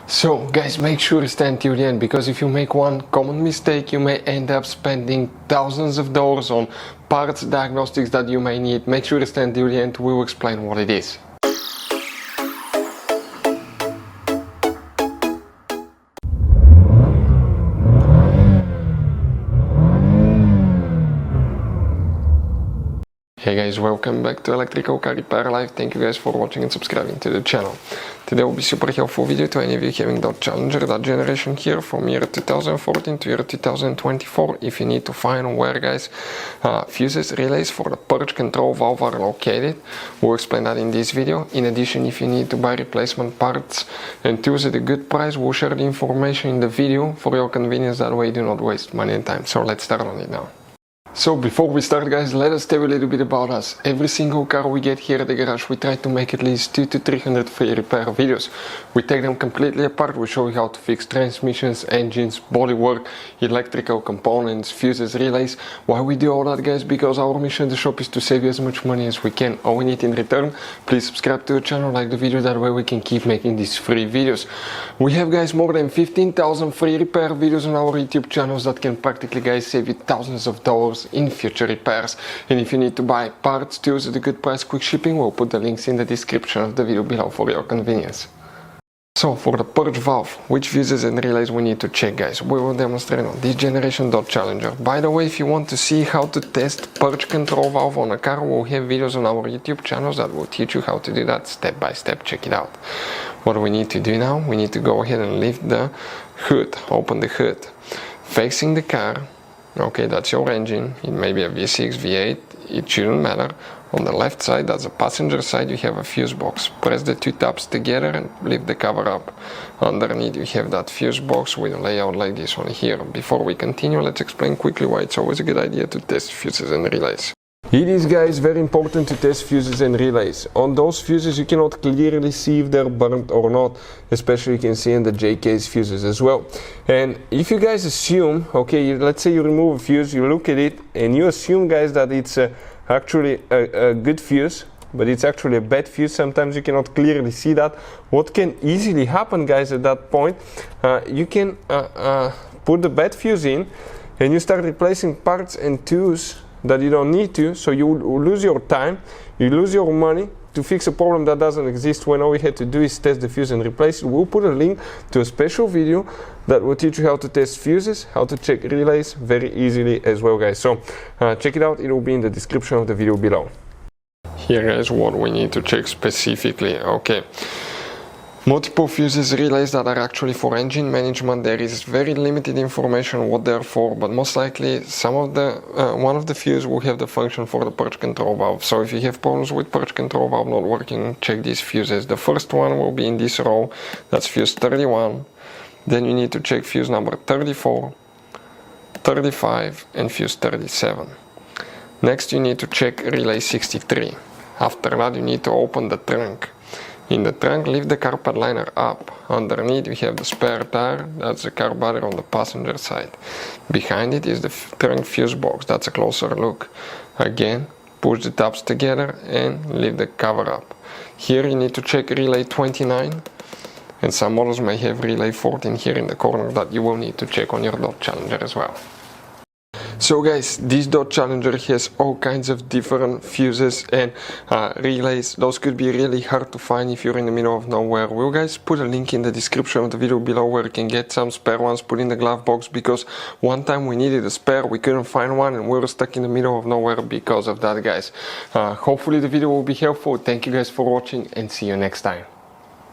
So guys, make sure you stand till the end, because if you make one common mistake, you may end up spending thousands of dollars on parts diagnostics that you may need. Make sure you stand till the end, we will explain what it is. Hey guys, welcome back to Electrical Car Repair Live. Thank you guys for watching and subscribing to the channel. Today will be super helpful video to any of you having that Challenger, that generation here from year 2014 to year 2024. If you need to find where guys fuses, relays for the purge control valve are located, we'll explain that in this video. In addition, if you need to buy replacement parts and tools at a good price, we'll share the information in the video for your convenience. That way you do not waste money and time. So let's start on it now. So before we start guys, let us tell you a little bit about us. Every single car we get here at the garage, we try to make at least 200 to 300 free repair videos. We take them completely apart, we show you how to fix transmissions, engines, bodywork, electrical components, fuses, relays. Why we do all that guys? Because our mission in the shop is to save you as much money as we can. All we need in return, please subscribe to the channel, like the video, that way we can keep making these free videos. We have guys more than 15,000 free repair videos on our YouTube channels that can practically guys save you thousands of dollars in future repairs. And if you need to buy parts, tools at a good price, quick shipping, we'll put the links in the description of the video below for your convenience. So for the purge valve, which fuses and relays we need to check guys, we will demonstrate on this generation Dodge Challenger. By the way, if you want to see how to test purge control valve on a car, we'll have videos on our YouTube channels that will teach you how to do that step by step. Check it out. What we need to do now, we need to go ahead and lift the hood, open the hood, facing the car. Okay, that's your engine. It may be a V6, V8, it shouldn't matter. On the left side, that's the passenger side, you have a fuse box. Press the two tabs together and lift the cover up. Underneath you have that fuse box with a layout like this one here. Before we continue, let's explain quickly why it's always a good idea to test fuses and relays. It is guys very important to test fuses and relays. On those fuses you cannot clearly see if they're burnt or not, especially you can see in the JK's fuses as well. And if you guys assume, okay, let's say you remove a fuse, you look at it and you assume guys that it's actually a good fuse, but it's actually a bad fuse, sometimes you cannot clearly see that. What can easily happen guys at that point, you can put the bad fuse in and you start replacing parts and tools that you don't need to, so you lose your time, you lose your money to fix a problem that doesn't exist, when all we had to do is test the fuse and replace it. We'll put a link to a special video that will teach you how to test fuses, how to check relays very easily as well guys. So check it out, it will be in the description of the video below. Here guys, what we need to check specifically. Okay, multiple fuses, relays that are actually for engine management. There is very limited information what they're for, but most likely some of the one of the fuse will have the function for the purge control valve. So if you have problems with purge control valve not working, check these fuses. The first one will be in this row, that's fuse 31. Then you need to check fuse number 34, 35 and fuse 37. Next you need to check relay 63. After that you need to open the trunk. In the trunk, lift the carpet liner up. Underneath you have the spare tire, that's the carburetor on the passenger side. Behind it is the trunk fuse box, that's a closer look. Again, push the tabs together and lift the cover up. Here you need to check relay 29, and some models may have relay 14 here in the corner that you will need to check on your Dodge Challenger as well. So guys, this Dodge Challenger has all kinds of different fuses and relays. Those could be really hard to find if you're in the middle of nowhere. We'll guys put a link in the description of the video below where you can get some spare ones put in the glove box, because one time we needed a spare, we couldn't find one and we were stuck in the middle of nowhere because of that guys. Hopefully the video will be helpful. Thank you guys for watching and see you next time.